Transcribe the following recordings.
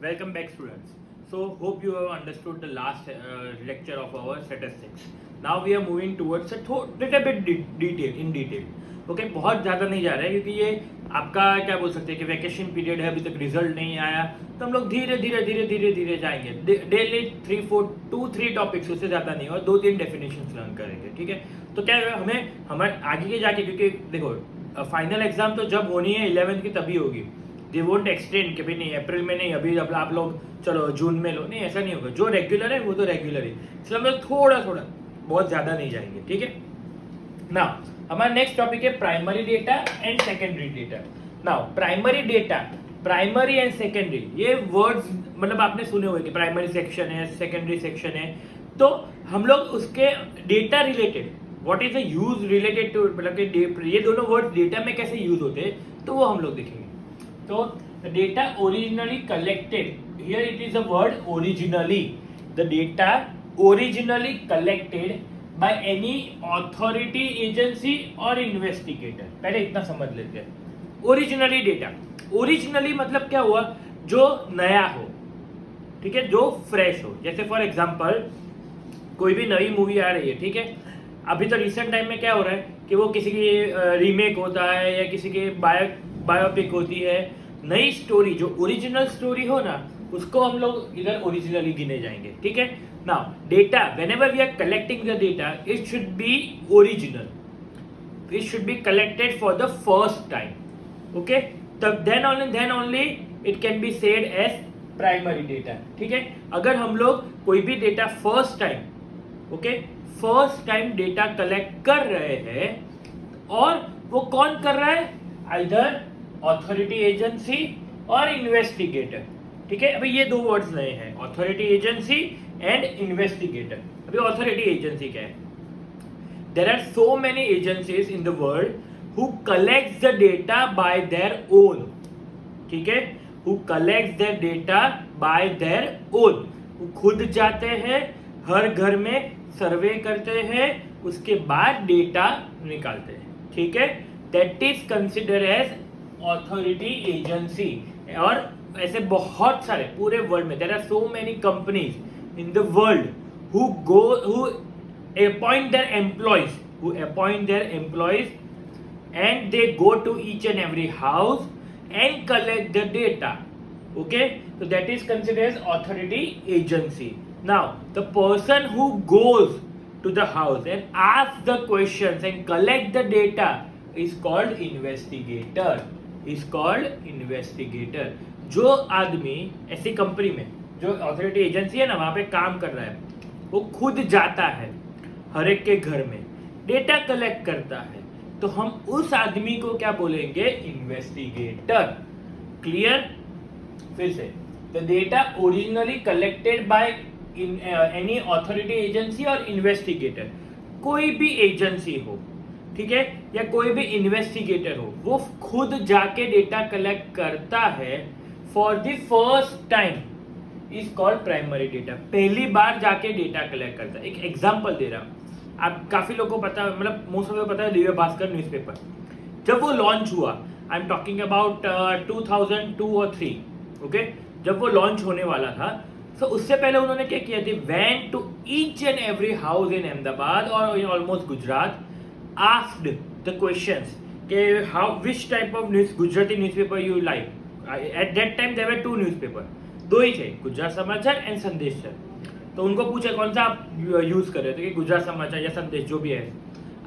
Welcome back, students. So, hope you have understood the last lecture of our statistics. Now we are moving towards a little bit detail. Okay बहुत ज़्यादा नहीं जा रहा है क्योंकि ये आपका क्या बोल सकते हैं कि वैकेशन पीरियड है, अभी तक रिजल्ट नहीं आया, तो हम लोग धीरे धीरे जाएंगे. डेली 3 टॉपिक्स, उससे ज़्यादा नहीं, और 2-3 डेफिनेशंस लर्न करेंगे. ठीक है, तो क्या है, हमें आगे के जाके, क्योंकि देखो फाइनल एग्जाम तो जब होनी है 11th की तभी होगी. दे वोंट एक्सटेंड कि भाई नहीं अप्रैल में नहीं, अभी अब आप लोग चलो जून में लो, नहीं ऐसा नहीं होगा. जो रेगुलर है वो तो रेगुलर ही, इसलिए हम लोग थोड़ा बहुत ज़्यादा नहीं जाएंगे. ठीक है, नाउ हमारा नेक्स्ट टॉपिक है primary data and secondary data. Now primary data, primary and secondary, ये वर्ड्स मतलब आपने सुने हुए कि प्राइमरी सेक्शन है, सेकेंडरी सेक्शन है. तो हम लोग उसके data related, what is the use related to, मतलब कि ये दोनों वर्ड डेटा में कैसे यूज होते हैं, तो वो हम लोग देखेंगे. तो the data originally collected, here it is a word originally, the data originally collected by any authority, agency or investigator. पहले इतना समझ लेते हैं. ओरिजिनली डेटा, ओरिजिनली मतलब क्या हुआ, जो नया हो, ठीक है, जो फ्रेश हो. जैसे फॉर एग्जांपल कोई भी नई मूवी आ रही है, ठीक है, अभी तो रिसेंट टाइम में क्या हो रहा है कि वो किसी की रीमेक होता है या किसी की बायोपिक होती है. नई स्टोरी, जो ओरिजिनल स्टोरी हो ना, उसको हम लोग इधर ओरिजिनली गिने जाएंगे. ठीक है, now data, whenever we are collecting the data, it should be original, it should be collected for the first time. Okay, तब then only it can be said as primary data. ठीक है, अगर हम लोग कोई भी data first time, okay, first time data collect कर रहे हैं, और वो कौन कर रहा है, आइदर ऑथोरिटी एजेंसी और इन्वेस्टिगेटर. ठीक है, अभी ये दो वर्ड्स नए हैं, ऑथोरिटी एजेंसी एंड इन्वेस्टिगेटर. अभी ऑथोरिटी एजेंसी क्या है, there are so many agencies in the world who collects the data by their own. ठीक है, who collects the data by their own, वो खुद जाते हैं, हर घर में सर्वे करते हैं, उसके बाद डेटा निकालते हैं. ठीक है, that is consider as authority agency. और ऐसे बहुत सारे पूरे वर्ल्ड में, there are so many companies in the world who appoint their employees and they go to each and every house and collect the data. Okay, so that is considered as authority agency. Now the person who goes to the house and asks the questions and collect the data is called investigator. Is called investigator. जो आदमी ऐसी company में, जो authority agency है ना, वहां पे काम कर रहा है, वो खुद जाता है हर एक के घर में, डेटा कलेक्ट करता है, तो हम उस आदमी को क्या बोलेंगे, इन्वेस्टिगेटर. क्लियर? फिर से, the data originally collected by any authority agency और इन्वेस्टिगेटर. कोई भी एजेंसी हो, ठीक है, या कोई भी इन्वेस्टिगेटर हो, वो खुद जाके डेटा कलेक्ट करता है for the first time, is called primary data. पहली बार जाके डेटा कलेक्ट करता है. एक एग्जांपल दे रहा हूं, आप काफी लोगों को पता, मतलब मोस्ट ऑफ को पता है, दिव्य भास्कर न्यूज़पेपर जब वो लॉन्च हुआ, आई एम टॉकिंग अबाउट 2002 और 3. ओके, जब वो लॉन्च होने वाला था, तो उससे पहले उन्होंने क्या किया थी, went to each and every house in Ahmedabad और in almost Gujarat, asked the questions कि how which type of news Gujarati newspaper you like. At that time there were 2 newspaper, दो ही थे, गुजरात समाचार एंड संदेश सर. तो उनको पूछा कौन सा आप यूज कर रहे थे, कि गुजरात समाचार या संदेश, जो भी है.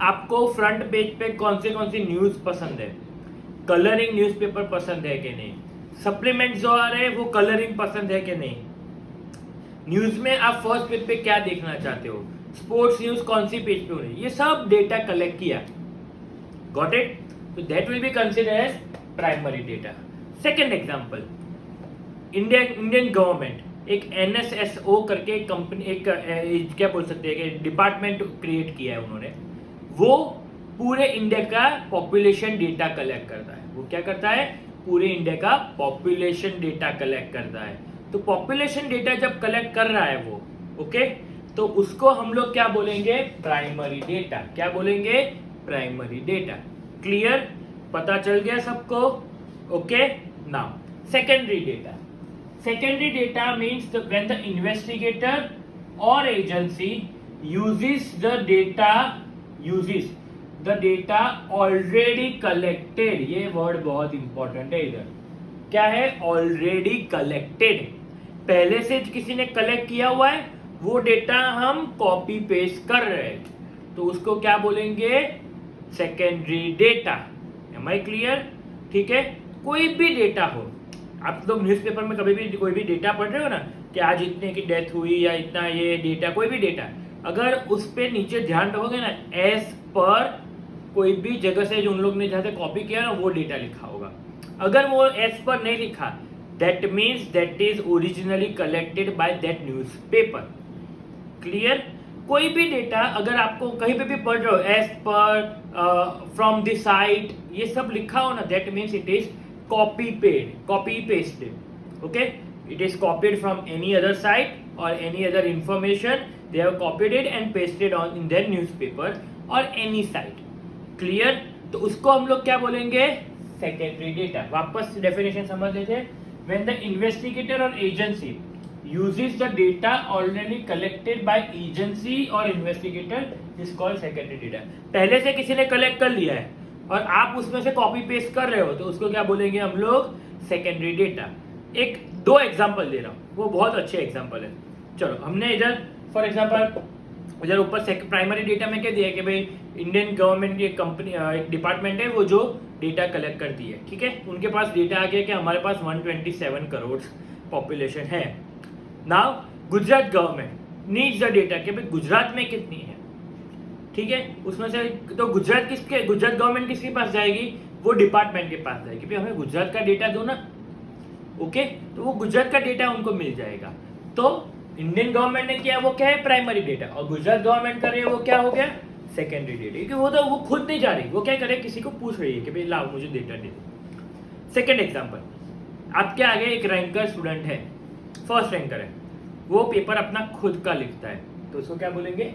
आपको फ्रंट पेज पे कौन सी न्यूज पसंद है, कलरिंग न्यूज़पेपर पसंद है कि नहीं, सप्लीमेंट जो आ रहे हैं वो कलरिंग पसंद है कि नहीं, न्यूज में आप फर्स्ट पेज पे क्या देखना चाहते हो, स्पोर्ट्स न्यूज कौन सी पेज पे हो रही है, ये सब डेटा कलेक्ट किया. Got it? तो that will be considered as primary data. Second example, Indian government एक NSSO करके कंपनी, एक क्या बोल सकते हैं कि डिपार्टमेंट क्रिएट किया है उन्होंने. वो पूरे इंडिया का पॉपुलेशन डेटा कलेक्ट करता है. वो क्या करता है, पूरे इंडिया का पॉपुलेशन डेटा कलेक्ट करता है. तो पॉपुलेशन डेटा जब कलेक्ट कर रहा है वो, ओके, तो उसको हम लोग क्या बोलेंगे, प्राइमरी डेटा. क्या बोलेंगे, प्राइमरी डेटा. क्लियर? पता चल गया सबको? Okay, now secondary data. Secondary data means when the investigator or agency uses the data already collected. ये वर्ड बहुत इंपॉर्टेंट है इधर. क्या है? Already collected. पहले से किसी ने कलेक्ट किया हुआ है, वो डेटा हम कॉपी पेस्ट कर रहे हैं, तो उसको क्या बोलेंगे? Secondary data. Am I clear? ठीक है. कोई भी डेटा हो, आप लोग न्यूज़पेपर में कभी भी कोई भी डेटा पढ़ रहे हो ना कि आज इतने की डेथ हुई या इतना ये डेटा, कोई भी डेटा, अगर उस पे नीचे ध्यान रखोगे ना, एज पर कोई भी जगह से जो उन लोग ने जहाँ से कॉपी किया ना वो डेटा लिखा होगा. अगर वो एज पर नहीं लिखा, that means that is originally collected by that newspaper. Clear? कोई भी डेटा अगर आपको कहीं पे भी पढ़ रहे हो, as per, from the site, ये सब लिखा हो ना, that means it is copy pasted. Okay, it is copied from any other site or any other information. They have copied it and pasted on in their newspaper or any site. Clear? तो उसको हम लोग क्या बोलेंगे? Secondary data. वापस definition समझ लेते हैं. When the investigator or agency uses the data already collected by agency or investigator is called secondary data. पहले से किसी ने collect कर लिया है और आप उसमें से कॉपी पेस्ट कर रहे हो, तो उसको क्या बोलेंगे हम लोग? Secondary data. एक दो एग्जांपल दे रहा हूँ, वो बहुत अच्छे एग्जांपल है. चलो, हमने इधर फॉर एग्जांपल इधर ऊपर प्राइमरी डेटा में क्या दिया है कि भाई इंडियन गवर्नमेंट की एक कंपनी, एक डिपार्टमेंट है वो जो डेटा कलेक्ट करती है. ठीक है, उनके पास डेटा आ गया कि हमारे पास 127 करोड़ पॉपुलेशन है. Now Gujarat government needs the data कि भाई गुजरात में कितनी है. ठीक है, उसमें से तो गुजरात गवर्नमेंट किसके पास जाएगी? वो डिपार्टमेंट के पास जाएगी, भाई हमें गुजरात का डेटा दो ना. ओके, तो वो गुजरात का डेटा उनको मिल जाएगा. तो इंडियन गवर्नमेंट ने किया, वो क्या है? Primary data. और गुजरात गवर्नमेंट कर रही है, वो क्या हो गया? Secondary data. क्योंकि वो खुद नहीं जा रही, वो क्या करे? किसी को पूछ रही है कि भाई लाओ मुझे डेटा दे दो. सेकेंड एग्जाम्पल, आपके आगे एक रैंकर स्टूडेंट है, फर्स्ट रैंकर है, वो पेपर अपना खुद का लिखता है, तो उसको क्या बोलेंगे?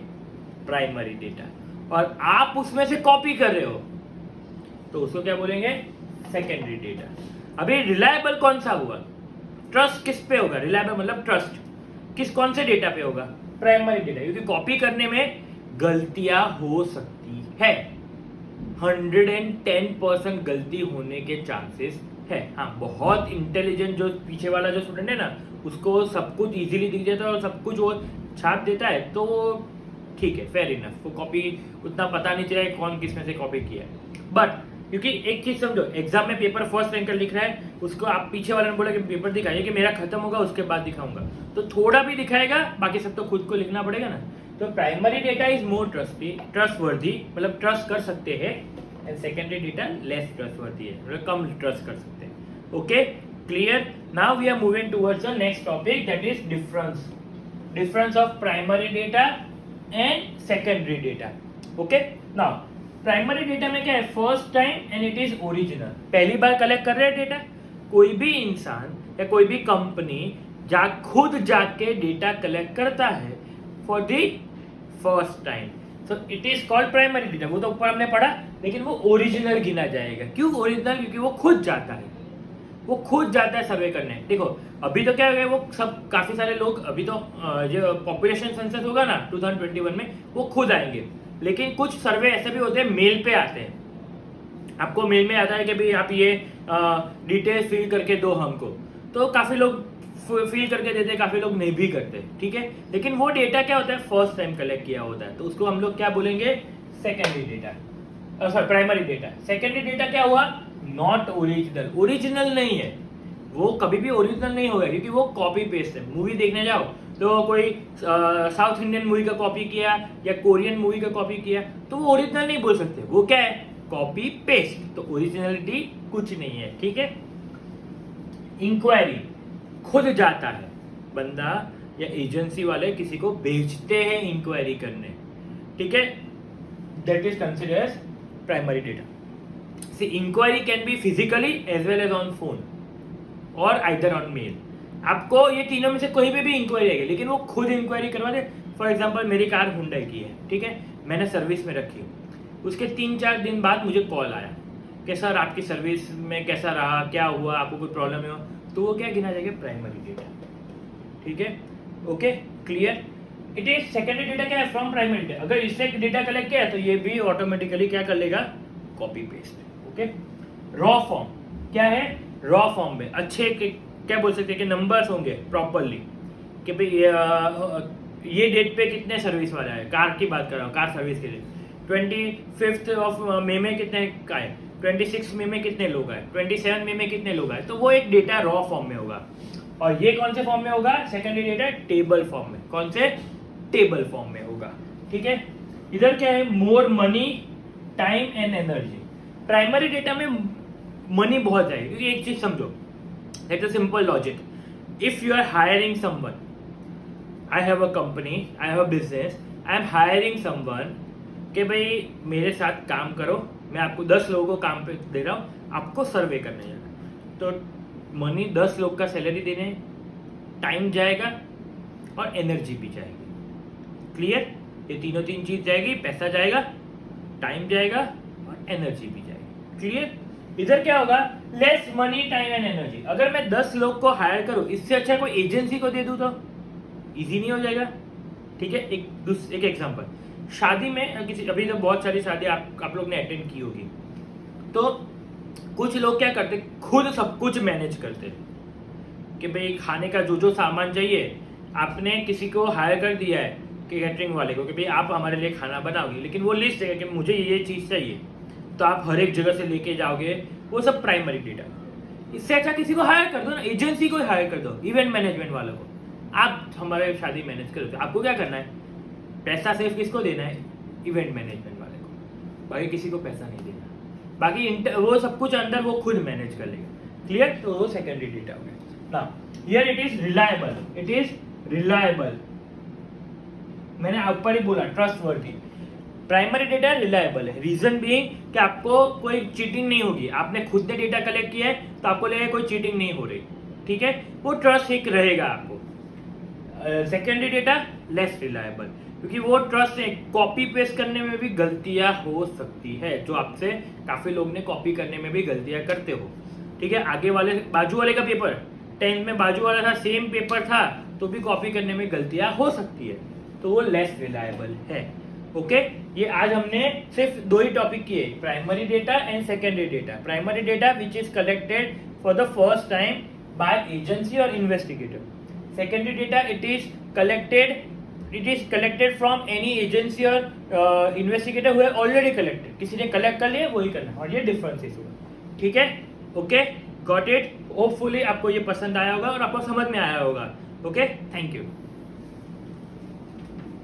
Primary data. और आप उसमें से कॉपी कर रहे हो, तो उसको क्या बोलेंगे? Secondary data. अभी रिलायबल कौन सा हुआ? ट्रस्ट किस पे होगा? रिलायबल मतलब ट्रस्ट कौन से डेटा पे होगा? Primary data. क्योंकि कॉपी करने में गलतियां हो सकती है, 110% गलती होने के चांसेस है. हाँ, बहुत इंटेलिजेंट जो पीछे वाला जो स्टूडेंट है ना, उसको सब कुछ इजीली दिख जाता है और सब कुछ वो छाप देता है, तो ठीक है, फेयर इनफ. वो कॉपी उतना पता नहीं चला कौन किस में से कॉपी किया है. बट क्योंकि एक चीज समझो, एग्जाम में पेपर फर्स्ट रैंकर लिख रहा है, उसको आप पीछे वाले ने बोला कि पेपर दिखाइए कि मेरा खत्म होगा उसके बाद दिखाऊंगा, तो थोड़ा भी दिखाएगा, बाकी सब तो खुद को लिखना पड़ेगा ना. तो primary data is more trustworthy, मतलब ट्रस्ट कर सकते हैं, and secondary data less trustworthy है, मतलब कम ट्रस्ट कर सकते हैं. Okay, clear? Now we are moving towards the next topic, that is difference of primary data and secondary data. Okay, now primary data में क्या है? First time and it is original. पहली बार कलेक्ट कर रहे हैं डेटा. कोई भी इंसान या कोई भी कंपनी खुद जाके डेटा कलेक्ट करता है फॉर द फर्स्ट टाइम, तो it is called primary data. वो तो ऊपर हमने पढ़ा, लेकिन वो ओरिजिनल गिना जाएगा. क्यों ओरिजिनल? क्योंकि वो खुद जाता है सर्वे करने. देखो, अभी तो क्या हो गया, वो सब काफी सारे लोग, अभी तो जो पॉपुलेशन सेंसस होगा ना 2021 में, वो खुद आएंगे. लेकिन कुछ सर्वे ऐसे भी होते हैं, मेल पे आते हैं. आपको मेल में आता है कि भाई आप ये डिटेल्स फिल करके दो हमको, तो काफी लोग फिल करके देते हैं, काफी लोग नहीं भी करते. ठीक है, लेकिन वो डेटा क्या होता है? फर्स्ट टाइम कलेक्ट किया होता है, तो उसको हम लोग क्या बोलेंगे? Secondary data. Sorry, primary data. Secondary data क्या हुआ? नॉट ओरिजिनल नहीं है. वो कभी भी ओरिजिनल नहीं होगा, क्योंकि वो कॉपी पेस्ट है. मूवी देखने जाओ तो कोई साउथ इंडियन मूवी का कॉपी किया या कोरियन मूवी का कॉपी किया, तो वो ओरिजिनल नहीं बोल सकते. वो क्या है? Copy paste. तो ओरिजिनलिटी कुछ नहीं है. ठीक है. इंक्वायरी, खुद जाता है बंदा या एजेंसी वाले किसी को भेजते हैं इंक्वायरी करने. ठीक है, that is considered as primary data. See, inquiry can be physically as well as on phone और आइदर ऑन मेल. आपको ये तीनों में से कोई भी इंक्वायरी आएगी, लेकिन वो खुद इंक्वायरी करवा दे. फॉर एग्जांपल, मेरी कार हुंडई की है. ठीक है, मैंने सर्विस में रखी. उसके 3-4 दिन बाद मुझे कॉल आया कि सर आपकी सर्विस में कैसा रहा, क्या हुआ, आपको कोई प्रॉब्लम है? तो वो क्या गिना जाएगा, प्राइमरी डेटा। ठीक है, okay clear. It is secondary data क्या है, फ्रॉम प्राइमरी डेटा। अगर इससे डेटा कलेक्ट किया है तो ये भी ऑटोमेटिकली क्या कर लेगा, copy paste. Okay, raw form क्या है, रॉ फॉर्म में अच्छे क्या बोल सकते हैं कि नंबर्स होंगे प्रॉपरली कि भाई ये डेट पे कितने सर्विस वाला है, कार की बात कर रहा हूँ, कार सर्विस के लिए 25 ऑफ मई में कितने का है, 26 मई में कितने लोग आए, 27 मई में कितने लोग आए, तो वो एक डेटा रॉ फॉर्म में होगा। और ये कौन से फॉर्म में होगा, सेकेंडरी डेटा टेबल फॉर्म में। कौन से, टेबल फॉर्म में होगा। ठीक है, इधर क्या है, more money time and energy. Primary data में मनी बहुत जाएगी, क्योंकि एक चीज समझो, it's a simple logic. If you are hiring someone, I have a company, I have a business, I am hiring someone कि भाई मेरे साथ काम करो, मैं आपको 10 लोगों को काम पे दे रहा हूँ, आपको सर्वे करने जाना, तो मनी 10 लोग का सैलरी देने, टाइम जाएगा और एनर्जी भी जाएगी। क्लियर, ये तीनों चीज जाएगी, पैसा जाएगा, टाइम जाएगा और एनर्जी भी जाएगी। क्लियर, इधर क्या होगा, less money time and energy. अगर मैं 10 लोग को हायर करूं, इससे अच्छा कोई एजेंसी को दे दूं तो इजी नहीं हो जाएगा। ठीक है, एक एग्जांपल, शादी में किसी, अभी तो बहुत सारी शादी आप लोग ने अटेंड की होगी, तो कुछ लोग क्या करते, खुद सब कुछ मैनेज करते कि भाई खाने का जो सामान चाहिए आपने किसी को हायर कर दिया है कि कैटरिंग वाले को कि भाई आप हमारे लिए खाना बनाओगे, लेकिन वो लिस्ट है कि मुझे ये चीज़ चाहिए, तो आप हर एक जगह से लेके जाओगे, वो सब प्राइमरी डेटा। इससे अच्छा किसी को हायर कर दो ना, एजेंसी को हायर कर दो, इवेंट मैनेजमेंट वालों को, आप हमारे शादी मैनेज करो। तो आपको क्या करना है, पैसा सिर्फ किसको देना है, इवेंट मैनेजमेंट वाले को, बाकी किसी को पैसा नहीं देना, बाकी वो सब कुछ अंदर वो खुद मैनेज कर लेगा। क्लियर, तो वो सेकेंडरी डेटा हो गया ना। Here it is reliable, it is reliable, मैंने ऊपर ही बोला ट्रस्टवर्दी। प्राइमरी डेटा रिलायबल है, रीजन बीइंग कि आपको कोई चीटिंग नहीं होगी, आपने खुद ने डेटा कलेक्ट किया है तो आपको लगेगा कोई चीटिंग नहीं हो रही। ठीक है, वो ट्रस्ट एक रहेगा आपको। सेकेंडरी डेटा लेस रिलायबल, क्योंकि वो ट्रस्ट है, कॉपी पेस्ट करने में भी गलतियां हो सकती है, जो आपसे काफी लोग ने कॉपी करने में भी गलतियां करते हो। ठीक है, आगे वाले बाजू वाले का पेपर 10th में बाजू वाला था, सेम पेपर था, तो भी कॉपी करने में गलतियां हो सकती है, तो वो लेस रिलायबल है। ओके, ये आज हमने सिर्फ 2 ही टॉपिक किए, primary data and secondary data. Primary data which is collected for the first time by agency और investigator. Secondary data it is collected from any agency और investigator who have already collected, किसी ने collect कर लिया वही करना, और ये डिफरेंसेस हुआ। ठीक है, ओके, गॉट इट। होपफुली आपको ये पसंद आया होगा और आपको समझ में आया होगा। Okay, thank you.